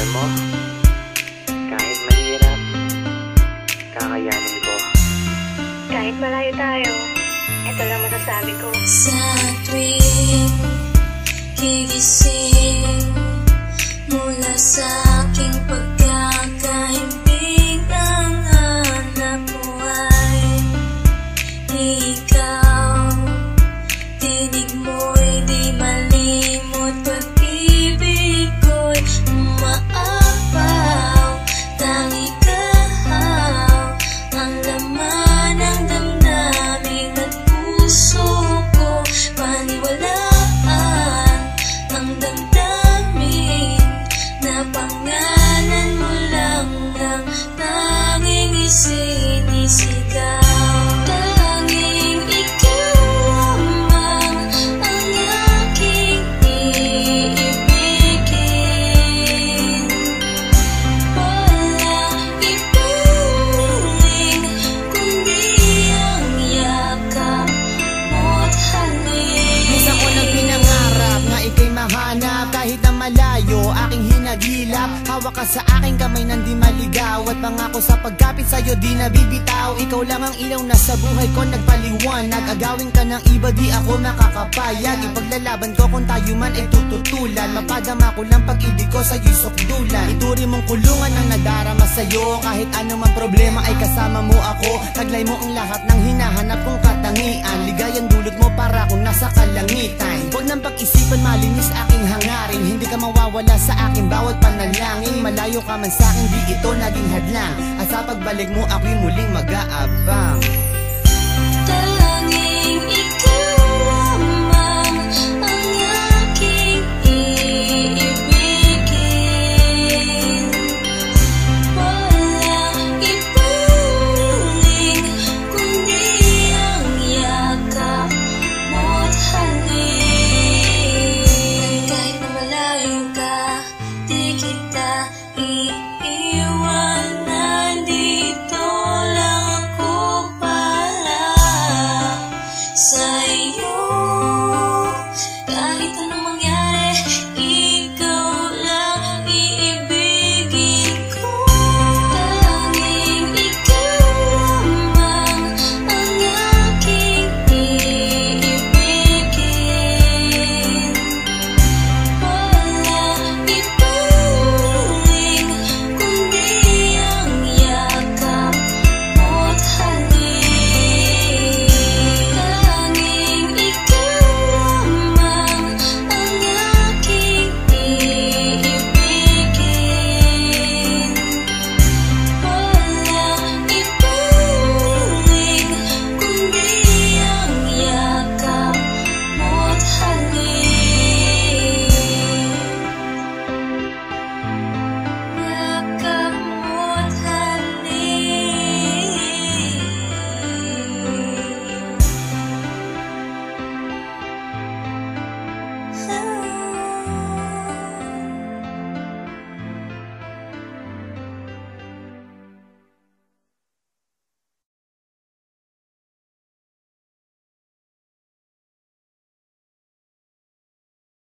Alam mo, kahit mahirap, kakayanin ko. Kahit malayo tayo, ito lang masasabi ko. Sa tuwing gigising mula sa aking pagkakahimbing, ang hanap mo ay ikaw. Tinig mo'y di malimot, pag-ibig ko'y umaapaw. Tangi kahaw ang laman ng damdamin at puso ko. Paniwalaan ang damdamin na pangalan mo lang ang tanging isinisigaw. Tanging ikaw lamang ang aking iibigin. Wala ibang hiling kundi ang yakap mo't halik. Minsan ko nang pinangarap nga ika'y mahanap, kahit na malayo aking hinagilap. Hawak ka sa aking kamay nang di maligaw, at pangako sa pagkapit sa'yo di nabibitaw. Ikaw lang ang ilaw na sa buhay ko nagpaliwanag. Agawin ka ng iba di ako makakapayag. Ipaglalaban ko kung tayo man ay tututulan. Mapadama ko lang pag-ibig ko sa'yo'y sukdulan. Ituri mong kulungan ang nadarama sa'yo. Kahit anumang problema ay kasama mo ako. Taglay mo ang lahat ng hinahanap kong katangian. Ligayang dulot mo para akong nasa kalangitan. Huwag nang pag-isipan, malinis aking hangarin. Hindi ka mawawala sa aking bawat panalangin. Malayo ka man sa'kin, di ito naging hadlang. At sa pagbalik mo ako'y muling mag-aabang. Tanging ikaw